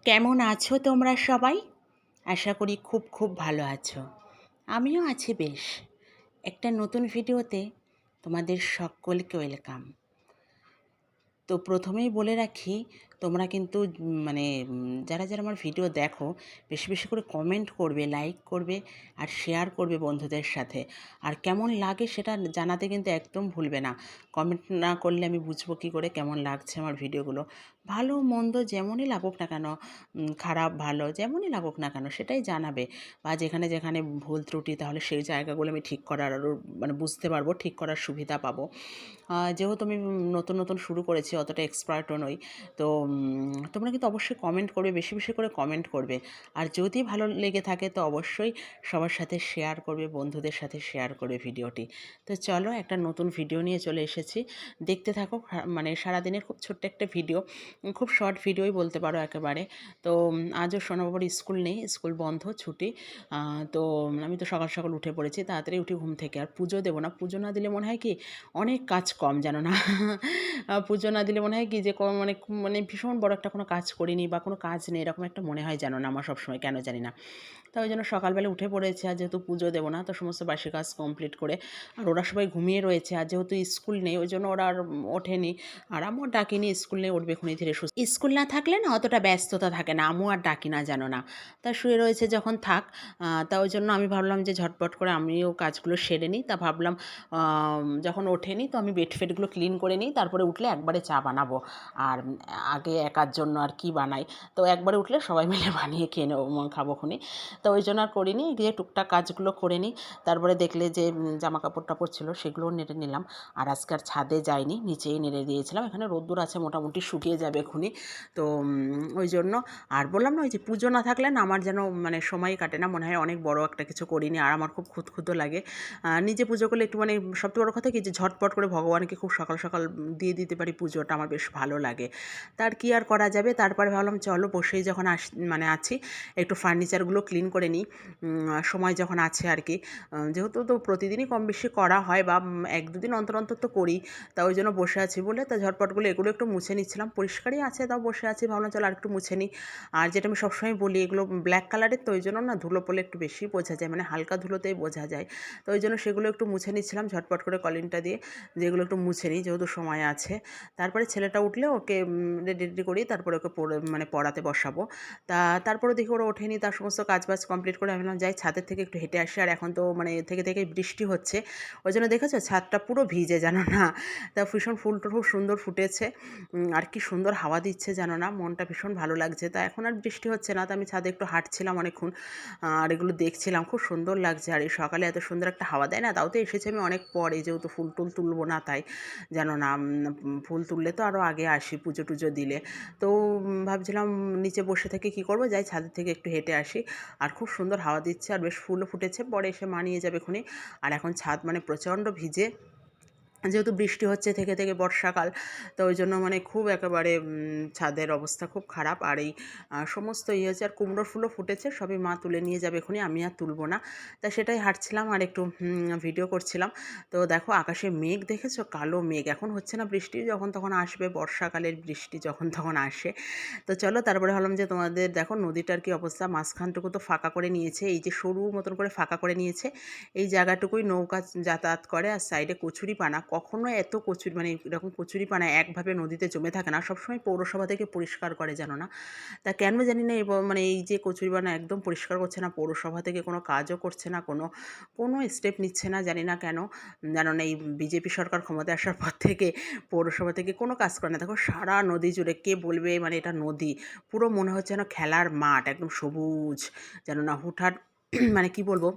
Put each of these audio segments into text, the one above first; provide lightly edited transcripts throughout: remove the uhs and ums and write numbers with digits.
কেমন আছো তোমরা সবাই? আশা করি খুব খুব ভালো আছো। আমিও আছি বেশ। একটা নতুন ভিডিওতে তোমাদের সকলকে ওয়েলকাম। তো প্রথমেই বলে রাখি, তোমরা কিন্তু যারা যারা আমার ভিডিও দেখো বেশি বেশি করে কমেন্ট করবে, লাইক করবে আর শেয়ার করবে বন্ধুদের সাথে। আর কেমন লাগে সেটা জানাতে কিন্তু একদম ভুলবে না। কমেন্ট না করলে আমি বুঝবো কী করে কেমন লাগছে আমার ভিডিওগুলো। ভালো মন্দ যেমনই লাগুক না কেন, খারাপ ভালো যেমনই লাগুক না কেন সেটাই জানাবে। বা যেখানে যেখানে ভুল ত্রুটি, তাহলে সেই জায়গাগুলো আমি ঠিক করার আরও বুঝতে পারবো, ঠিক করার সুবিধা পাবো। যেহেতু আমি নতুন নতুন শুরু করেছি, অতটা এক্সপার্টও নই। তো তোমরা কিন্তু অবশ্যই কমেন্ট করবে, বেশি বেশি করে কমেন্ট করবে। আর যদি ভালো লেগে থাকে তো অবশ্যই সবার সাথে শেয়ার করবে, বন্ধুদের সাথে শেয়ার করবে ভিডিওটি। তো চলো, একটা নতুন ভিডিও নিয়ে চলে এসেছি, দেখতে থাকো। সারাদিনের খুব ছোট্ট একটা ভিডিও, খুব শর্ট ভিডিওই বলতে পারো একেবারে। তো আজও সোনাবাবুর স্কুল নেই, স্কুল বন্ধ, ছুটি। তো আমি তো সকাল সকাল উঠে পড়েছি, তাড়াতাড়ি উঠি ঘুম থেকে। আর পুজো দেবো না, পুজো না দিলে মনে হয় কি অনেক কাজ কম, জানো না। পুজো না দিলে মনে হয় কি যে মানে ভীষণ বড় একটা কোনো কাজ করিনি বা কোনো কাজ নেই, এরকম একটা মনে হয়, জানো না, আমার সবসময় কেন জানি না। তো ওই জন্য সকালবেলা উঠে পড়েছে, আর যেহেতু পুজো দেবো না তো সমস্ত বাসি কাজ কমপ্লিট করে। আর ওরা সবাই ঘুমিয়ে রয়েছে, আর যেহেতু স্কুল নেই ওই জন্য ওরা আর ওঠেনি। আর আমিও ডাকিনি, স্কুল নেই, উঠবে খুনি ধীরে সুস্থ। স্কুল না থাকলে না অতটা ব্যস্ততা থাকে না, আমিও আর ডাকি না, জানো না। তা শুয়ে রয়েছে যখন থাক। তা ওই জন্য আমি ভাবলাম যে ঝটপট করে আমিও কাজগুলো সেরে নিই। তা ভাবলাম যখন ওঠেনি তো আমি বেড ফেডগুলো ক্লিন করে নিই, তারপরে উঠলে একবারে চা বানাবো। আর আগে একার জন্য আর কি বানাই, তো একবারে উঠলে সবাই মিলে বানিয়ে খেয়ে নেবো, খাবো খুনি। তো ওই জন্য আর করিনি, গিয়ে টুকটাক কাজগুলো করে নিই। তারপরে দেখলে যে জামা কাপড় টাপড় ছিল সেগুলোও নেড়ে নিলাম। আর আজকে আর ছাদে যাইনি, নিচেই নেড়ে দিয়েছিলাম। এখানে রোদ্দুর আছে, মোটামুটি শুকিয়ে যাবে এখুনি। তো ওই জন্য। আর বললাম না, ওই যে পুজো না থাকলে না আমার যেন সময় কাটে না, মনে হয় অনেক বড় একটা কিছু করিনি। আর আমার খুব খুঁতখুঁতো লাগে নিজে পুজো করলে। একটু সবচেয়ে বড় কথা কি যে ঝটপট করে ভগবানকে খুব সকাল সকাল দিয়ে দিতে পারি পুজোটা, আমার বেশ ভালো লাগে। তার কি আর করা যাবে। তারপরে ভাবলাম চলো, বসেই যখন আছি একটু ফার্নিচারগুলো ক্লিন করে নিই, সময় যখন আছে আর কি। যেহেতু তো প্রতিদিনই কম বেশি করা হয়, বা এক দুদিন অন্তর অন্তর তো করি। তা ওই জন্য বসে আছি বলে তা ঝটপটগুলো এগুলো একটু মুছে নিচ্ছিলাম, পরিষ্কারই আছে তাও বসে আছি, ভাবলাম চলো আর একটু মুছে নিই। আর যেটা আমি সবসময় বলি, এগুলো ব্ল্যাক কালারের তো ওই জন্য না ধুলো পড়লে একটু বেশি বোঝা যায়, হালকা ধুলোতেই বোঝা যায়। তো ওই জন্য সেগুলো একটু মুছে নিচ্ছিলাম ঝটপট করে কলিনটা দিয়ে, যেগুলো একটু মুছে নিই যেহেতু সময় আছে। তারপরে ছেলেটা উঠলে ওকে রেডি রেডি করি, তারপরে ওকে পড়াতে বসাবো। তারপরে দেখি ওরা ওঠেনি, তার সমস্ত কাজবাজ কমপ্লিট করে আমি ভাবলাম যাই ছাদের থেকে একটু হেঁটে আসি। আর এখন তো থেকে থেকে বৃষ্টি হচ্ছে, ওই জন্য দেখেছো ছাদটা পুরো ভিজে, জানো না। তা ভীষণ ফুলটা খুব সুন্দর ফুটেছে, আর কি সুন্দর হাওয়া দিচ্ছে, জানো না, মনটা ভীষণ ভালো লাগছে। তা এখন আর বৃষ্টি হচ্ছে না, তো আমি ছাদে একটু হাঁটছিলাম অনেকক্ষণ, আর এগুলো দেখছিলাম, খুব সুন্দর লাগছে। আর এই সকালে এত সুন্দর একটা হাওয়া দেয় না, তাও তো এসেছি আমি অনেক পরে, যেহেতু ফুল টুল তুলবো না তাই, জানো না। ফুল তুললে তো আরও আগে আসি পুজো টুজো দিলে। তো ভাবছিলাম নিচে বসে থেকে কি করব, যাই ছাদের থেকে একটু হেঁটে আসি। আর খুব সুন্দর হাওয়া দিচ্ছে, আর বেশ ফুলও ফুটেছে, পরে এসে মানিয়ে যাবে এখুনি। আর এখন ছাদ প্রচণ্ড ভিজে, যেহেতু বৃষ্টি হচ্ছে থেকে থেকে, বর্ষাকাল। তো ওই জন্য খুব একেবারে ছাদের অবস্থা খুব খারাপ। আর এই সমস্ত হয়েছে, আর কুমড়োর ফুলও ফুটেছে, সবই মা তুলে নিয়ে যাবে এখনই, আমি আর তুলবো না। তা সেটাই হাঁটছিলাম আর একটু ভিডিও করছিলাম। তো দেখো আকাশে মেঘ দেখেছো, কালো মেঘ, এখন হচ্ছে না বৃষ্টি, যখন তখন আসবে, বর্ষাকালের বৃষ্টি যখন তখন আসে। তো চলো, তারপরে ভাবলাম যে তোমাদের দেখো নদীটার কি অবস্থা, মাঝখানটুকু তো ফাঁকা করে নিয়েছে, এই যে সরু মতন করে ফাঁকা করে নিয়েছে, এই জায়গাটুকুই নৌকা যাতায়াত করে। আর সাইডে কচুরিপানা, কখনো এত এরকম কচুরিপানা একভাবে নদীতে জমে থাকে না, সবসময় পৌরসভা থেকে পরিষ্কার করে, জানো না। তা কেন জানি না, এই যে কচুরিপানা একদম পরিষ্কার করছে না, পৌরসভা থেকে কোনো কাজও করছে না, কোনো কোনো স্টেপ নিচ্ছে না, জানি না কেন। জানো না, এই বিজেপি সরকার ক্ষমতায় আসার পর থেকে পৌরসভা থেকে কোনো কাজ করে না। দেখো সারা নদী জুড়ে, কে বলবে এটা নদী, পুরো মনে হচ্ছে যেন খেলার মাঠ, একদম সবুজ, জানো না। হুটহাট কি বলবো,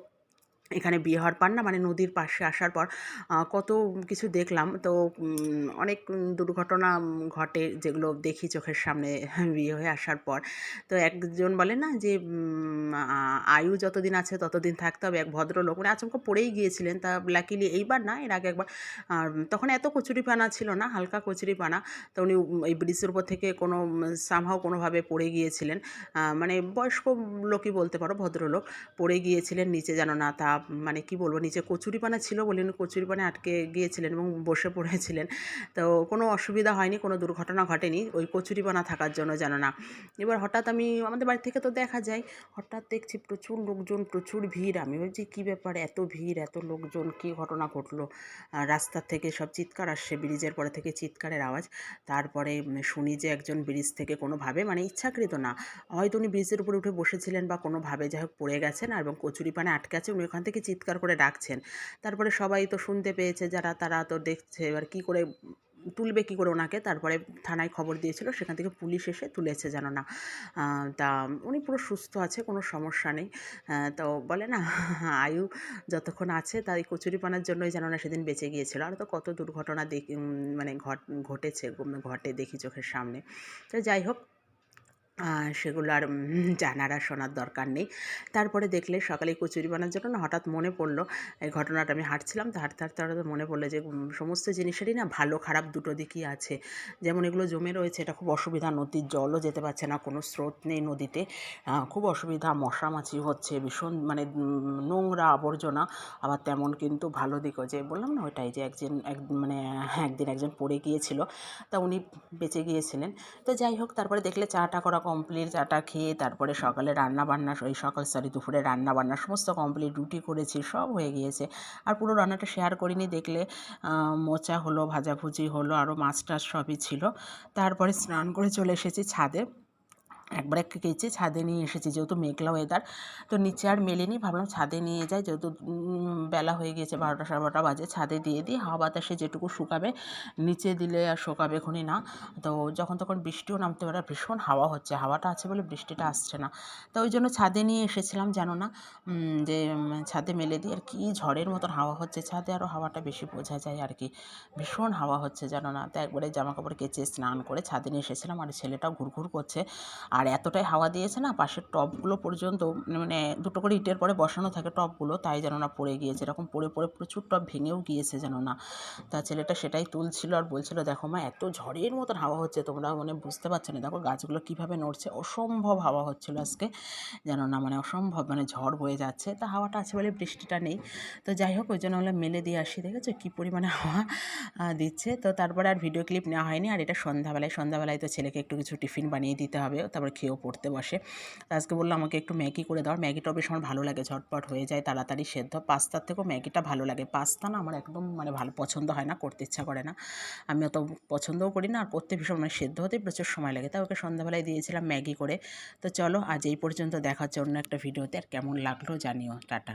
এখানে বিয়ে হওয়ার পর না, নদীর পাশে আসার পর কত কিছু দেখলাম। তো অনেক দুর্ঘটনা ঘটে, যেগুলো দেখি চোখের সামনে বিয়ে হয়ে আসার পর। তো একজন বলে না যে আয়ু যতদিন আছে ততদিন থাকতে হবে, এক ভদ্রলোক আচমকা পড়েই গিয়েছিলেন। তা লাকিলি এইবার না, এর আগে একবার, আর তখন এত কচুরিপানা ছিল না, হালকা কচুরিপানা। তো উনি এই ব্রিজের উপর থেকে সামহাও কোনোভাবে পড়ে গিয়েছিলেন, বয়স্ক লোকই বলতে পারো, ভদ্রলোক পড়ে গিয়েছিলেন নিচে, জানো না। তা মানে কি বলবো, নিচে কচুরিপানা ছিল বলে উনি কচুরিপানায় আটকে গিয়েছিলেন এবং বসে পড়েছিলেন। তো কোনো অসুবিধা হয়নি, কোনো দুর্ঘটনা ঘটেনি ওই কচুরিপানা থাকার জন্য, জানো না। এবার হঠাৎ আমাদের বাড়ি থেকে তো দেখা যায়, হঠাৎ দেখছি প্রচুর লোকজন, প্রচুর ভিড়। আমি ভাবছি কী ব্যাপার, এত ভিড়, এত লোকজন, কী ঘটনা ঘটলো। রাস্তার থেকে সব চিৎকার আসছে, ব্রিজের পরে থেকে চিৎকারের আওয়াজ। তারপরে শুনি যে একজন ব্রিজ থেকে কোনোভাবে, মানে ইচ্ছাকৃত না, হয়তো উনি ব্রিজের উপরে উঠে বসেছিলেন বা কোনোভাবে যাই হোক পড়ে গেছেন এবং কচুরিপানায় আটকে আছে, উনি ওখান থেকে চিৎকার করে ডাকছেন। তারপরে সবাই তো শুনতে পেয়েছে, যারা তারা তো দেখছে, এবার কী করে তুলবে কী করে ওনাকে। তারপরে থানায় খবর দিয়েছিল, সেখান থেকে পুলিশ এসে তুলেছে, জানো না। তা উনি পুরো সুস্থ আছে, কোনো সমস্যা নেই। তো বলে না, আয়ু যতক্ষণ আছে তাই কচুরিপানার জন্যই জানো না সেদিন বেঁচে গিয়েছিল। আর তো কত দুর্ঘটনা দেখি, মানে ঘটে দেখি চোখের সামনে। তো যাই হোক, সেগুলো আর জানার আর শোনার দরকার নেই। তারপরে দেখলে সকালে কচুরি বানার জন্য না হঠাৎ মনে পড়লো এই ঘটনাটা। আমি হাঁটছিলাম, তো হাঁটতে হঠাৎ মনে পড়লো যে সমস্ত জিনিসেরই না ভালো খারাপ দুটো দিকই আছে। যেমন এগুলো জমে রয়েছে, এটা খুব অসুবিধা, নদীর জলও যেতে পারছে না, কোনো স্রোত নেই নদীতে, খুব অসুবিধা, মশামাছি হচ্ছে ভীষণ, মানে নোংরা আবর্জনা। আবার তেমন কিন্তু ভালো দিকও, যে বললাম না ওইটাই, যে একদিন একজন পড়ে গিয়েছিল, তা উনি বেঁচে গিয়েছিলেন। তো যাই হোক, তারপরে দেখলে চাটা করা কমপ্লিট, চাটা খেয়ে তারপরে সকালে রান্নাবান্না, দুপুরে রান্নাবান্না সমস্ত কমপ্লিট, রুটি করেছি, সব হয়ে গিয়েছে। আর পুরো রান্নাটা শেয়ার করিনি, দেখলে মোচা হলো, ভাজাভুজি হলো, আরও মাছ টাছ সবই ছিল। তারপরে স্নান করে চলে এসেছি ছাদে, একবারে কেচে ছাদে নিয়ে এসেছি, যেহেতু মেঘলা ওয়েদার, তো নিচে আর মেলেনি, ভাবলাম ছাদে নিয়ে যাই, যেহেতু বেলা হয়ে গিয়েছে, 12টা 12:30 বাজে, ছাদে দিয়ে দিই, হাওয়া বাতাসে যেটুকু শুকাবে, নিচে দিলে আর শোকাবে খুনি না। তো যখন তখন বৃষ্টিও নামতে পারে, ভীষণ হাওয়া হচ্ছে, হাওয়াটা আছে বলে বৃষ্টিটা আসছে না। তো ওই জন্য ছাদে নিয়ে এসেছিলাম, জানো না, যে ছাদে মেলে দিই। আর কি ঝড়ের মতন হাওয়া হচ্ছে ছাদে, আরও হাওয়াটা বেশি বোঝা যায় আর কি, ভীষণ হাওয়া হচ্ছে, জানো না। তো একবারে জামাকাপড় কেচে স্নান করে ছাদে নিয়ে এসেছিলাম, আর ছেলেটাও ঘুরঘুর করছে। আর এতটাই হাওয়া দিয়েছে না, পাশের টবগুলো পর্যন্ত, মানে দুটো করে ইটের পরে বসানো থাকে টবগুলো, তাই যেন না পড়ে গিয়েছে, এরকম পড়ে পড়ে প্রচুর টব ভেঙেও গিয়েছে, যেন না। তা ছেলেটা সেটাই তুলছিল আর বলছিল, দেখো মা, এত ঝড়ের মতন হাওয়া হচ্ছে, তোমরা মানে বুঝতে পারছো না, দেখো গাছগুলো কীভাবে নড়ছে, অসম্ভব হাওয়া হচ্ছিলো আজকে, যেন না, মানে অসম্ভব, মানে ঝড় বয়ে যাচ্ছে। তা হাওয়াটা আছে বলে বৃষ্টিটা নেই। তো যাই হোক, ওই জন্য আমরা মেলে দিয়ে আসি, দেখেছো কী পরিমাণে হাওয়া দিচ্ছে। তো তারপরে আর ভিডিও ক্লিপ নেওয়া হয়নি। আর এটা সন্ধ্যাবেলায় তো ছেলেকে একটু কিছু টিফিন বানিয়ে দিতে হবে, তারপর খেয়েও পড়তে বসে। তো আজকে বললো আমাকে একটু ম্যাগি করে দাও, ম্যাগিটাও বেশ আমার ভালো লাগে, ঝটপট হয়ে যায়, তাড়াতাড়ি সেদ্ধ, পাস্তার থেকেও ম্যাগিটা ভালো লাগে। পাস্তা না আমার একদম মানে ভালো পছন্দ হয় না, করতে ইচ্ছা করে না, আমি অত পছন্দও করি না, আর করতে ভীষণ, মানে সেদ্ধ হতেই প্রচুর সময় লাগে। তাই ওকে সন্ধ্যাবেলায় দিয়েছিলাম ম্যাগি করে। তো চলো, আজ এই পর্যন্ত, দেখা হচ্ছে অন্য একটা ভিডিওতে, আর কেমন লাগলো জানিও, টাটা।